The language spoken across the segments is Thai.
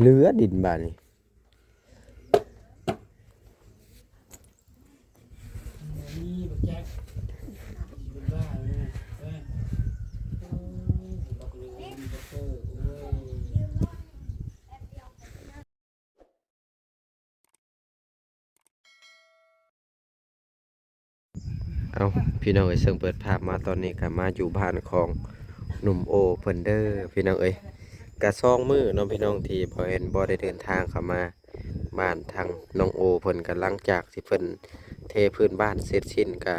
เลือดินบานนี่นี่บักแจ๊กเป็นบ้าเลยเอ้ยบักเลือบักเกอร์โอ้ยเอาพี่น้องเอ้ยเสิ่งเปิดภาพมาตอนนี้ก็มาอยู่บ้านของหนุ่มโอเพิ่นเด้อพี่น้องเอ้ยกะซองมือน้องพี่น้องที่บ่เห็นบ่ได้เดินทางเข้ามาบ้านทางน้องโอเพิ่นก็หลังจากที่เพิ่นเทพื้นบ้านเสร็จสิ้นก็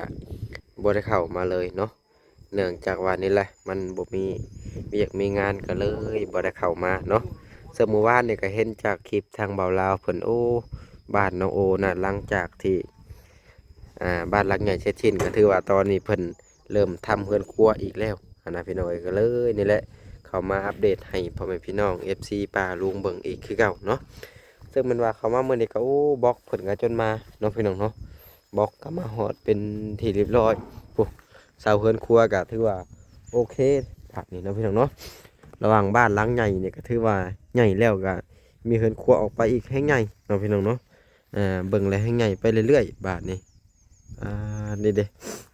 บ่ได้เข้ามาเลยเนาะเนื่องจากว่านี่แหละมันบ่มีเวียกมีงานก็เลยบ่ได้เข้ามาเนาะซึ่งเมื่อวานนี่ก็เห็นจากคลิปทางเบาลาวเพิ่นโอ้บ้านน้องโอน่ะหลังจากที่บ้านหลังใหญ่เสร็จสิ้นก็ถือว่าตอนนี้เพิ่นเริ่มทำเรือนครัวอีกแล้วนะพี่น้องก็เลยนี่แหละเขามาอัปเดตให้พ่อแม่พี่น้อง FC ป้าลุงเบิ่งอีกคือเก่าเนาะซึ่งมันว่าเขามาเมื่อนี้ก็โอ้บล็อกเพิ่นก็จนมาเนาะพี่น้องเนาะบล็อกก็มาฮอดเป็นที่เรียบร้อยปุ๊เสาเรือนครัวก็ถือว่าโอเคแบบนี้เนาะพี่น้องเนาะระหว่างบ้านหลังใหญ่นี่ก็ถือว่าใหญ่แล้วก็มีเรือนครัวออกไปอีกให้ใหญ่เนาะพี่น้องเนาะเบิ่งแล้วให้ใหญ่ไปเรื่อยๆบาทนี้นี่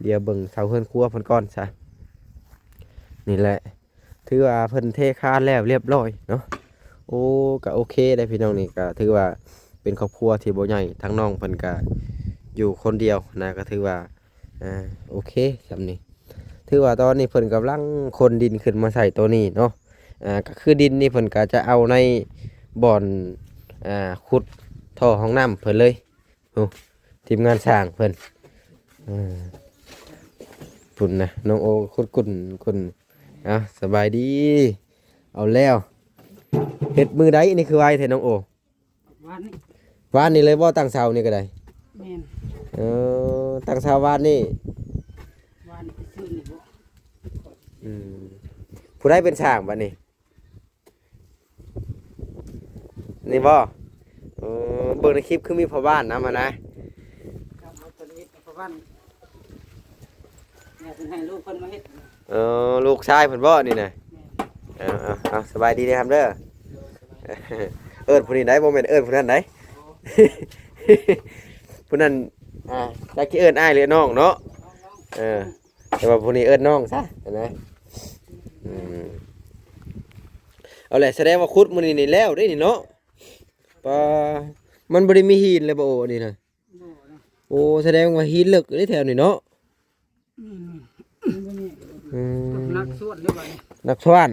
เดี๋ยวเบิ่งเสาเรือนครัวเพิ่นก่อนซะนี่แหละถือว่าเพิ่นเทคานแล้วเรียบร้อยเนาะโอ้ก็โอเคได้พี่น้องนี่ก็ถือว่าเป็นครอบครัวที่บ่ใหญ่ทั้งน้องเพิ่นก็อยู่คนเดียวนะก็ถือว่าโอเคสำนี้ถือว่าตอนนี้เพิ่นกำลังคนดินขึ้นมาใส่ตัวนี้เนาะก็คือดินนี่เพิ่นก็จะเอาในบ่อนขุดท่อห้องน้ำเพิ่นเลยโอ้ทีมงานสร้างเพิ่นพุ่นนะน้องโอคุดกุนสบายดีเอาแล้วเฮ็ดมือใดนี่คือไว้แท้น้องโอวันนี้วานนี่เลยบ่ตั้งเสานี่ก็ได้แม่นตั้งเสาวานนี่ วันนี้ชื่อนี่บ่ อืมผู้ใดเป็นช่างบัดนี้นี่บ่เบิ่งในคลิปคือมีพ่อบ้านนำมานะครับ เอาตัวนี้เพราะว่าเนี่ยเพิ่นให้ลูกเพิ่นมาเฮ็ด ลูกชายเพิ่นบ่นี่นะสบายดีเด้อครับเด้อผู้นี้ได้บ่แม่นผู้นั้นได้ผู้นั้นได้กี่อ้ายหรือน้องเนาะแต่ว่าผู้นี้น้องซะนะเอาแหละแสดงว่าขุดมื้อนี้นี่แล้วเด้นี่เนาะปะมันบ่ได้มีหินเลยบ่โอ้นี่นะโอ้แสดงว่าหินลึกได้แถวนี้เนาะนักสวดด้วยบ่นี่นักสวน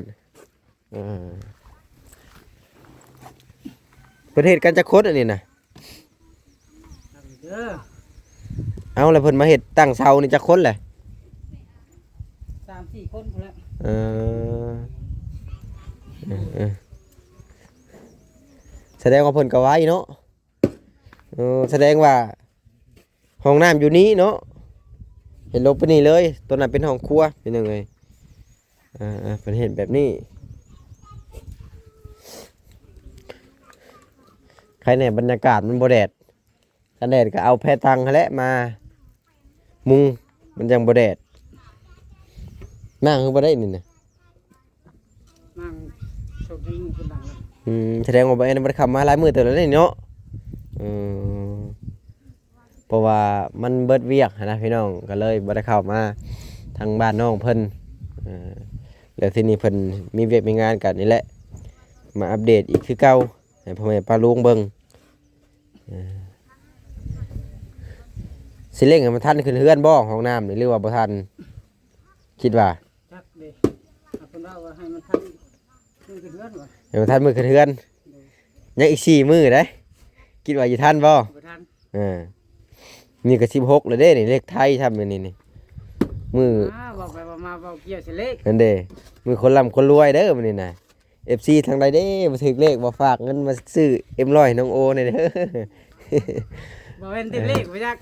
ประเทศกันจะคดอันนี้นะเด้อเอาแล้วเพิ่นมาเฮ็ดตั้งเสานี่จะคนแหละ 3-4 คนพุ่นละแสดงว่าเพิ่นก็ไว้เนาะแสดงว่าห้องน้ำอยู่นี้เนาะเห็นลงไปนี่เลยตัวนั้นเป็นห้องครัวเป็นยังไงเพิ่นเห็นแบบนี้ใครเนี่ยบรรยากาศมันบ่แดดกันแดดก็เอาแพตังและมามุงมันยังบ่แดดนั่งคือบ่ได้นี่นะนั่งโชคดีคนดังแสดงว่าบ่ได้ขับมาหลายมื้อเติบแล้วนี่เนาะเพราะว่ามันเบิดเวียกนะพี่น้องก็เลยบ่ได้เข้ามาทางบ้านน้องเพิ่นแล้วที่นี่เพิ่นมีเวียกมีงานกันนี่แหละมาอัปเดตอีกคือเก่าให้พ่อแม่ป้าลุงเบิ่งสิเร่งให้มันทันขึ้นเฮือนบ่ห้องน้ำนี่หรือว่าบ่ทันคิดว่าจักเด้เอาเพิ่นว่าให้มันทันมือขึ้นเฮือนว่ะให้มันทันมื้อขึ้นเฮือนยังอีก4มื้อเด้คิดว่าสิทันบ่บ่ทันนี่ก็16แล้วเด้นี่เลขไทยทำนี่มือบอกไปว่ามาเว้าเกี่ยวสิเลขนั่นเด้มือคนร่ำคนรวยเด้อมื้อนี้น่ะ FC ทางใดเด้บ่ถึกเลขบ่ฝากเงินมาซื้อ M100 น้องโอนี่เด้อบ่แม่นติดเลขบ่จัก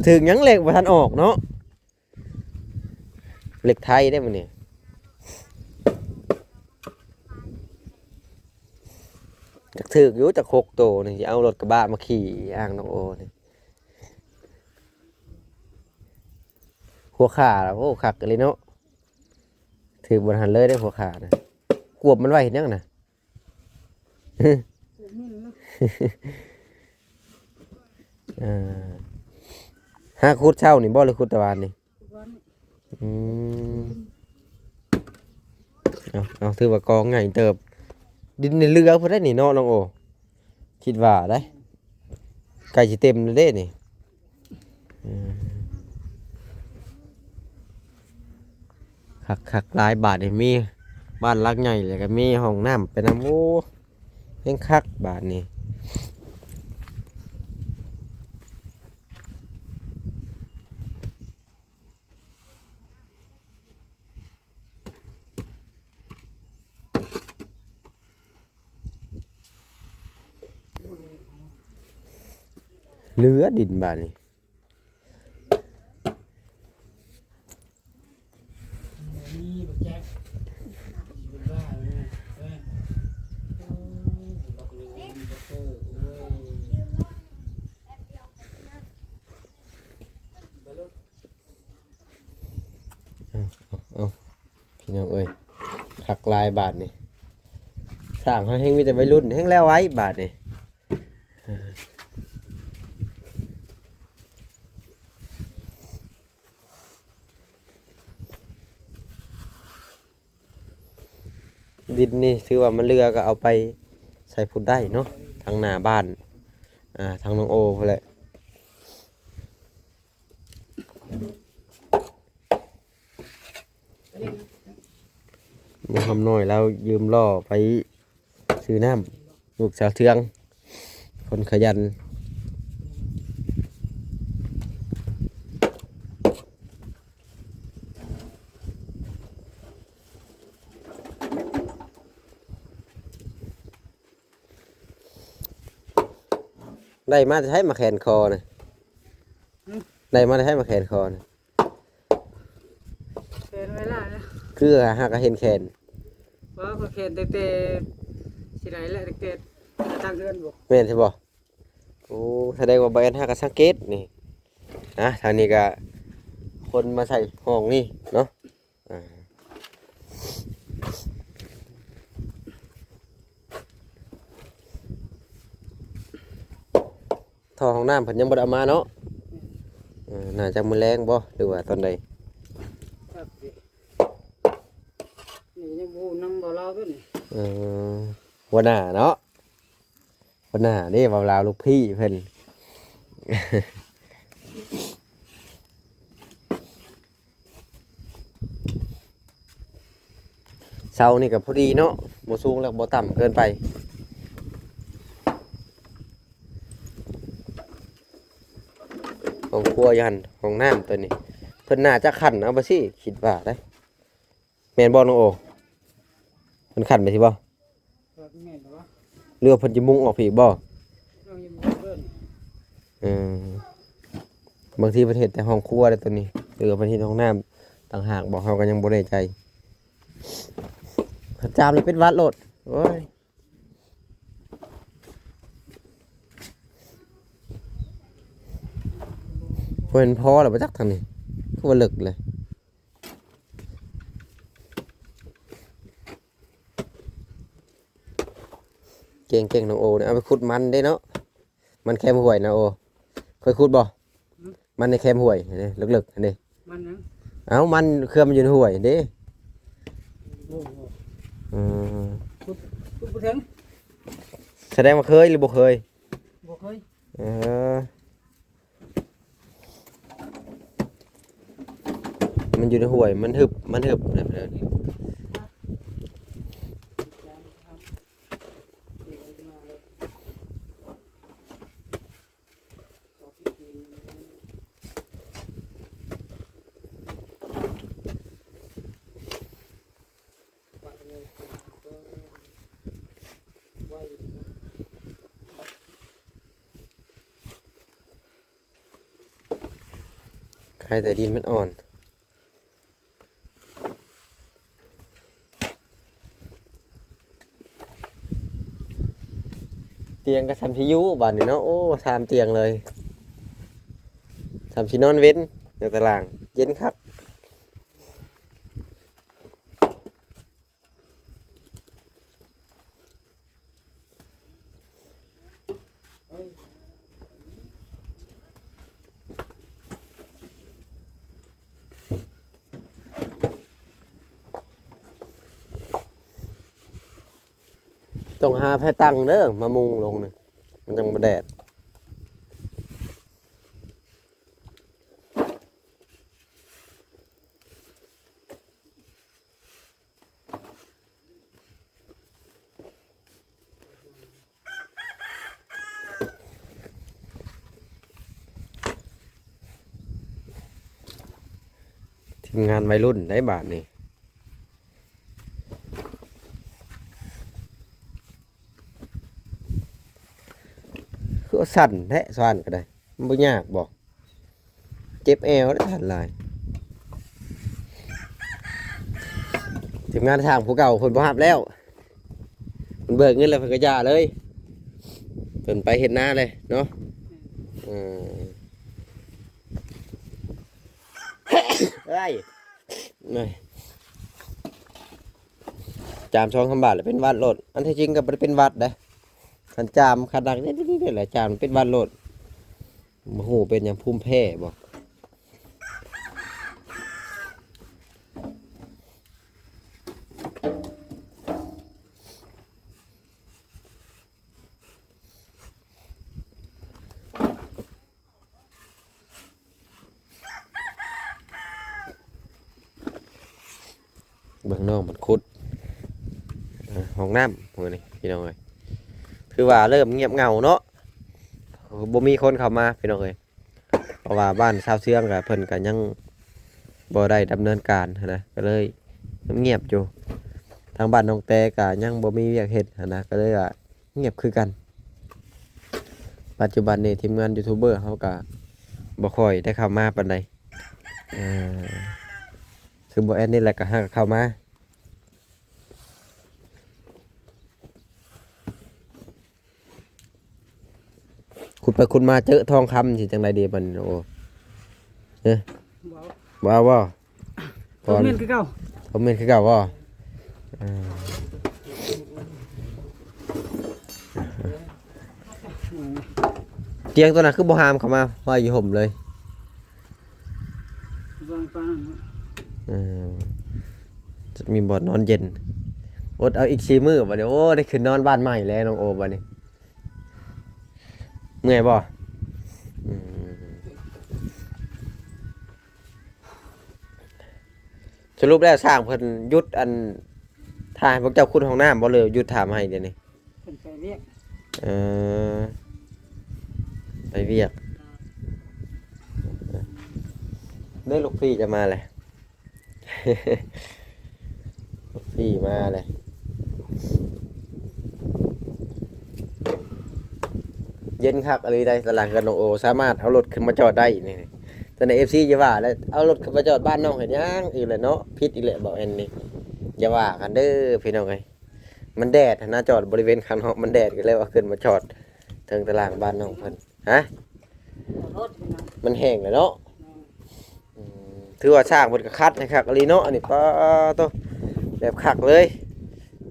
ถึกหยังเลขบ่ทันออกเนาะเลขไทยได้มื้อนี้จักถึกอยู่จัก6โตนี่สิเอารถกระบะมาขี่อ้างน้องโอนี่หัวขาโอ้คักเลยเนาะถือบนหันเลยได้หัวขานะกวบมันไว้เห็นยังนะ ปลูกนี่เนาะ อ่าหาขุดเช้านี่บ่หรือขุดตะวันนี่ วัน อืมเอาถือว่ากองใหญ่เติบดินในเรือเพิ่นได้นี่เนาะน้องโอคิดว่าได้ใกล้สิเต็มแล้วเด้นี่อืมคักๆหลายบาทนี่มีบ้านหลักใหญ่แล้วก็มีห้องน้ำเป็นน้ำโอ้เฮงคักบาทนี่เหลือดินบาทนี่ นี่บักแจ๊กสิเป็นบ้าเลยนะเอ้ยบอกเลยมีบักเตอร์เว้ยไปรถ เอาพี่น้องเอ้ยคักหลายบาทนี่สร้างให้มีแต่วัยรุ่นแห้งแล้วไว้บาทนี่ดินนี่ถือว่ามันเรือก็เอาไปใส่พุดได้เนาะทางหน้าบ้านทางน้องโอพนแหละมึงทำน้อยแล้วยืมล่อไปซื้อน้ำลูกสาวเทืองคนขยันได้มาจะให้มาแขนคอนะได้มาจะให้มาแขนคอนะ เห็นเวลานะ คือหากเห็นแขน ว่าเขาเขียนเตะสิไหนแหละเตะทางเดินบอก แม่นใช่บ่โอ้แสดงว่าใบอันหากสังเกตนี่นะทางนี้ก็คนมาใส่ห้องนี่เนาะท่อห้องน้ำเพิ่นยังบ่ได้เอามาเนาะน่าจะมื้อแรงบ่หรือว่าตอนใด ครับนี่ยังบูน้ำบ่อเราด้วยนี่ เออหัวหน้าเนาะหัวหน้านี่เว้าลาวลูกพี่เพิ่น เสานี่ก็พอดีเนาะบ่สูงแล้วบ่ต่ำเกินไปห้องครัวยันห้องน้ำตัวนี้เพิ่นน่าจะขันเอาไปสิคิดว่าได้แม่นบ่น้องโอเพิ่นขันไปสิบ่ ครับแม่นวะ เรือเพิ่นจะมุงออกผีบ่ เรายังบูเบิ้ล เออบางทีเพิ่นเฮ็ดแต่ห้องครัวได้ตัวนี้เรือเพิ่นเฮ็ดห้องน้ำต่างหากบอกเฮาก็ยังบ่แน่ใจจามเลยเป็นหวัดโลดโอ้ยเพิ่นพอแล้วบ่จักทางนี้คือว่าเลิกเลยเก่งๆน้องโอเนี่ยเอาไปขุดมันได้เนาะมันแคมห่วยนะโอเคยขุดบ่มันในแคมห่วยนี่ลึกๆนี่ มันยัง เอ้ามันเครือมันอยู่ในห่วยเด้ โอ้โห อืม พูดไปถึง แสดงว่าเคยหรือบ่เคย บอกเคย เออมันอยู่ในห่วยมันหึบนะเพิ่นใครแต่ดินมันอ่อนเตียงก็ทำที่ยุบ้านนี่เนาะโอ้ทำเตียงเลยทำที่นอนเว้นในตารางเย็นครับ ต้องหาแพตั้งเด้อมามุงลงนี่มันจังบ่แดดทีมงานวัยรุ่นได้บาทนี่คือสั่นแท้สั่นก็ได้มันบ่ยากบ่เจ็บแอวได้สั่นหลายทีมงานทางผู้เก่าเพิ่นบ่รับแล้วเพิ่นเบิกเงินแล้วเพิ่นก็ย่าเลยเพิ่นไปเฮ็ดนาเลยเนาะอืมเอ้ยนี่จาม2 คำบาทแล้วเป็นวัดโลดอันที่จริงก็บ่ได้เป็นวัดเด้คันจามคันดังนี่แหละจามเป็นวัดโลดบ่ฮู้เป็นหยังภูมิแพ้บ่เบิ่งน้องมันขุดห้องน้ำมื้อนี้พี่น้องเอ้ยคือว่าเริ่มเงียบเหงาเนาะบ่มีคนเข้ามาพี่น้องเอ้ยเพราะว่าบ้านชาวเชืองก็เพิ่นก็ยังบ่ได้ดำเนินการนะก็เลยเงียบอยู่ทางบ้านน้องแต่ก็ยังบ่มีเวียกเฮ็ดนะก็เลยว่าเงียบคือกันปัจจุบันนี้ทีมงานยูทูบเบอร์เฮาก็บ่ค่อยได้เข้ามาปานใดเอ่อคือบ่แอดนี่แหละก็หาเข้ามาขุดไปขุดมาเจอทองคำสิจังไดดีบัดนี้โอ้เอ้ยบ่เอาบ่ คอมเมนต์คือเก่า คอมเมนต์คือเก่าบ่เตียงตัวนั้นคือบ่หามเข้ามาว่าอยู่ห่มเลยจะมีบ่อนนอนเย็นอดเอาอีก4 มื้อบัดนี้โอ้ได้ขึ้นนอนบ้านใหม่แล้วน้องโอบัดนี้เมื่อยบ่สรุปแล้วสร้างเพิ่นหยุดอันถ่ายพวกเจ้าขุดห้องน้ำบ่เลยหยุดถามให้เดี๋ยวนี้ เพิ่นไปเรียก เออไปเวียกได้ลูกพี่จะมาเลย ลูกพี่มาเลยเย็นคักอะไรได้ตลาดกันน้องโอสามารถเอารถขึ้นมาจอดได้นี่แต่ใน FC อย่าว่าแล้วเอารถขึ้นมาจอดบ้านน้องเห็นยังอีกแหละเนาะพิษอีกแหละบอกแอนนี่อย่าว่ากันเด้อพี่น้องไงมันแดดนะจอดบริเวณข้างนอกมันแดดก็เลยว่าขึ้นมาจอดถึงตลาดบ้านน้องเพิ่นฮะมันแห้งเลยเนาะถือว่าช่างเพิ่นก็คัดนะครับอะไรเนาะอันนี้ป้าโตแบบคักเลย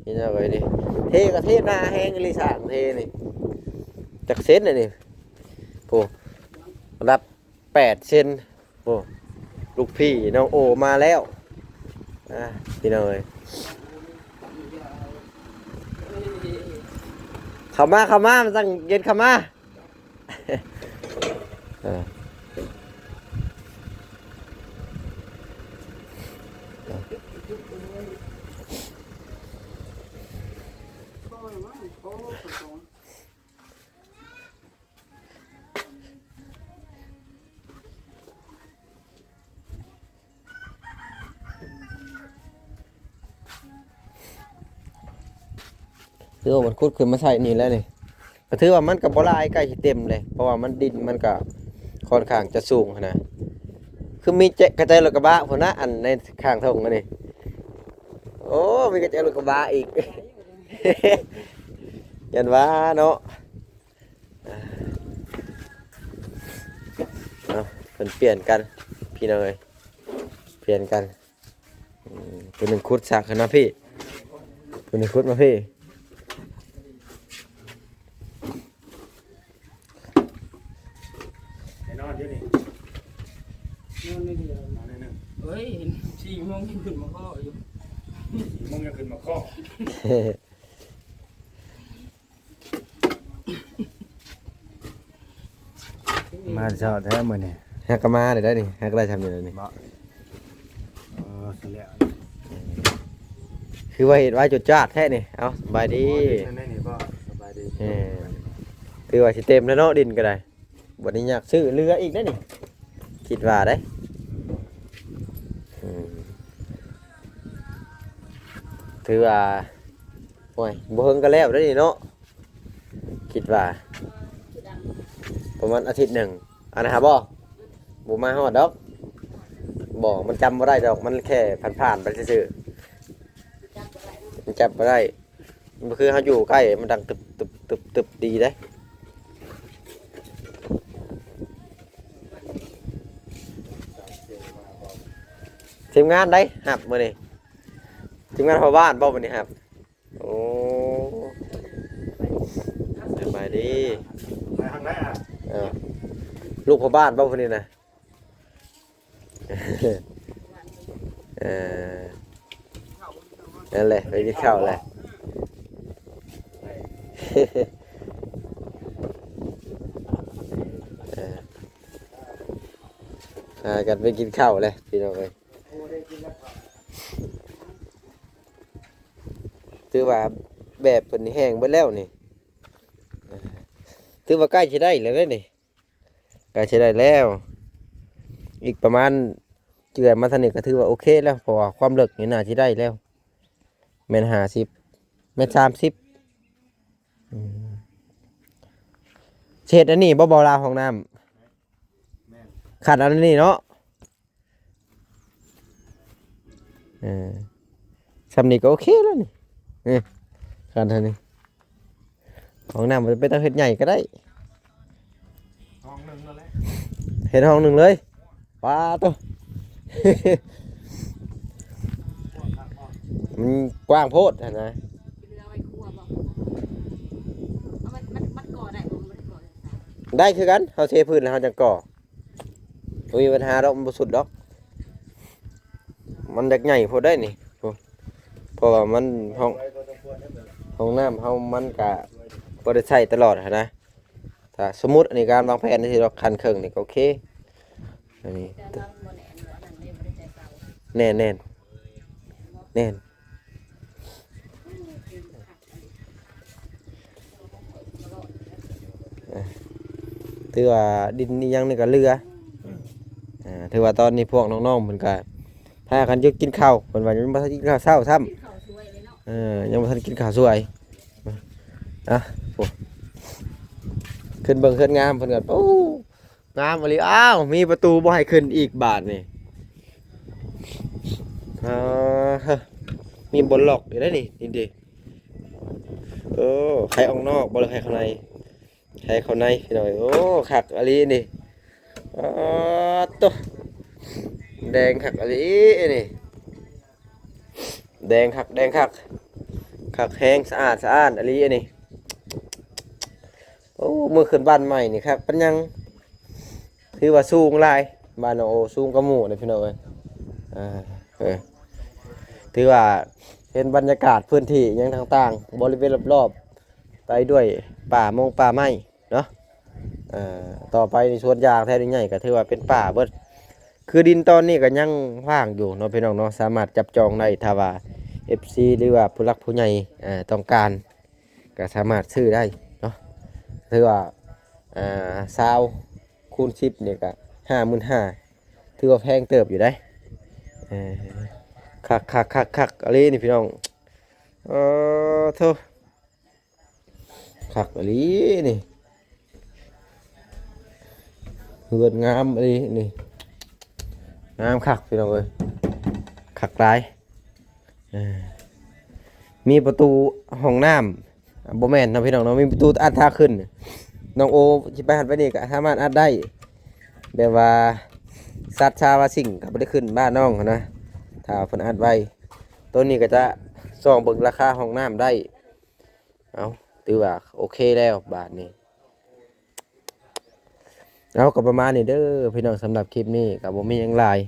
นี่นะเว้ยนี่เทก็เทหน้าแห้งอีหลีช่างเทนี่จักเซนน่ะนี่โอ้รับ8 เซนโอ้ลูกพี่น้องโอมาแล้วพี่น้องเอ้ยเข้ามามันตั้งเย็นเข้ามาถือว่ามันคุดขึ้นมาใส่นี่แล้วนี่ก็ถือว่ามันกับบ่ลายใกล้สิเต็มเลยเพราะว่ามันดินมันก็ค่อนข้างจะสูงนะคือมีกระจายรถกระบะพุ่นนะอันในข้างทงอันนี้โอ้มีกระจายรถกระบะอีก ยันว่าเนาะเอาเพิ่นเปลี่ยนกันพี่น้องเอ้ยเปลี่ยนกันตัวหนึงคุดสักขึ้นมาพี่ตัวหนึงคุดมาพี่นอนอยู่นี่นอนนี่เดียวนอนนี่นึงเฮ้ยเห็น4 โมงยังขึ้นมาข้ออยู่4 โมงยังขึ้นมาข้อ มาเช้าแท้มื้อนี้ ฮักก็มาได้นี่ฮักได้ทำอยู่นี่ บ่สิแล้ว คือว่าเห็นว่าจุดจ้าดแท้นี่เอาสบายดี นั่นนี่บ่สบายดี คือว่าสิเต็มแล้วเนาะดินก็ได้บัดนี้อยากซื้อเรืออีกได้นี่คิดว่าได้ถือว่าโอ้ยบ่เฮิงก็แล้วได้นี่เนาะคิดว่าประมาณอาทิตย์หนึ่งอันนะครับบ่มาฮอดดอกบ่มันจำบ่ได้ดอกมันแค่ผ่านๆไปซื่อๆมันจับบ่ได้มันคือเฮาอยู่ใกล้มันดังตึบตึบตึบตึบดีเด้ทีมงานได้หับมื้อนี้ทีมงานพ่อบ้านบ่มื้อนี้ครับโอ้สบายดี ไปทางไหนอ่ะ ลูกพ่อบ้านบ่มื้อนี้นะนั่นแหละไปกินข้าวแหละกันไปกินข้าวเลยพี่น้องเอ้ยถือว่าแบบเพิ่นนี่แห้งเบิดแล้วนี่ถือว่าใกล้สิได้แล้วเด้นี่ใกล้สิได้แล้ว อีกประมาณเจือมาทางนี้ก็ถือว่าโอเคแล้วเพราะว่าความลึกนี่น่าสิได้แล้วแม่น50แม่น30เศษอันนี้บ่ลาวห้องน้ำขัดอันนี้เนาะสำนี้ก็โอเคแล้วนี่ขัดอันนี้ห้องน้ำมันเป็นต้องเฮ็ดใหญ่ก็ได้ ห้องนึงนั่นแหละ เฮ็ดห้องหนึ่งเลยว้าตัว มันกว้างโพดนะ เรือไว้คั่วบ่เอามันก่อได้บ่มันก่อได้ ได้คือกันเฮาเทพื้นแล้วเฮาจังก่อบ่มีปัญหาดอกมันบ่สุดดอกมันจักใหญ่โพดได้นี่เพราะว่ามันห้องน้ำเฮามันก็บ่ได้ใช้ตลอดหั้นนะถ้าสมมุติอันนี้การวางแผนที่เราคันครึ่งนี่ก็โอเคอันนี้ แต่เราบ่แน่นว่านั่นเลยบ่ได้ใจเก่า แน่นถือว่าดินนี่ยังนี่ก็เรือถือว่าตอนนี้พวกน้องๆเพิ่นก็พากันหยุดกินข้าวเพิ่นว่ายังบ่ทันกินข้าวเช้าซ้ำ กินข้าวสวยเลยเนาะ ยังบ่ทันกินข้าวสวยโอ้ขึ้นเบิ่งขึ้นงามเพิ่นก็โอ้งามอีหลีอ้าวมีประตูบ่ให้ขึ้นอีกบาทนี่มีบนล็อกอยู่ได้นี่นี่ดิใครออกนอกบ่เลยใครเข้าในใครเข้าในพี่น้อยโอ้คักอีหลีนี่ตุ๊แดงคักอีหลีนี่แดงคักคักแห้งสะอาดอีหลีนี่โอ้มือขึ้นบ้านใหม่นี่ครับเป็นยังถือว่าสูงหลายบ้านน้องโอสูงกว่าหมู่เลยพี่น้องเอ้ยถือว่าเห็นบรรยากาศพื้นที่ยังต่างๆบริเวณรอบๆไปด้วยป่าไม้เนาะต่อไปในสวนยางแท้ใหญ่ก็ถือว่าเป็นป่าเบิดคือดินตอนนี้ก็ยังว่างอยู่เนาะพี่น้องเนาะสามารถจับจองได้ถ้าว่า FC หรือว่าผู้หลักผู้ใหญ่ต้องการก็สามารถซื้อได้เนาะถือว่า20 คูณ 10เนี่ยก็55,000ถือว่าแพงเติบอยู่ได้คักอะไรนี่พี่น้องโธ่คักอะไรนี่เฮือนงามอะไรนี่งามคักพี่น้องเอ้ยคักหลายมีประตูห้องน้ำบ่แม่นนะพี่น้องเนาะมีประตูอัดทางขึ้นน้องโอสิไปหันไปนี่ก็สามารถอัดได้แบบว่าสัตว์ชาวาสิ่งก็บ่ได้ขึ้นบ้านน้องนะถ้าเพิ่นอัดไว้ตัวนี้ก็จะส่องเบิ่งราคาห้องน้ำได้เอาถือว่าโอเคแล้วบาทนี้เอาก็ประมาณนี้เด้อพี่น้องสำหรับคลิปนี้ก็บ่มีหยังหลาย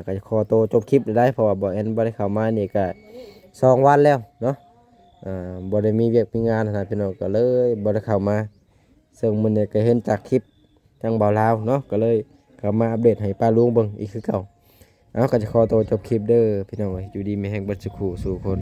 ก็ขอตัวจบคลิปได้เพราะว่าบ่แอนบ่ได้เข้ามานี่ก็2 วันแล้วเนาะบ่ได้มีเวียกมีงานนะพี่น้องก็เลยบ่ได้เข้ามาซึ่งมื้อนี้ก็เห็นจากคลิป ทางบ่าวลาวเนาะก็เลยเข้ามาอัปเดตให้ป้าลุงเบิ่งอีกคือเก่าเอาก็จะขอตัวจบคลิปเด้อพี่น้องเอ้ยอยู่ดีมีแห่งเบิดสุขสู่คน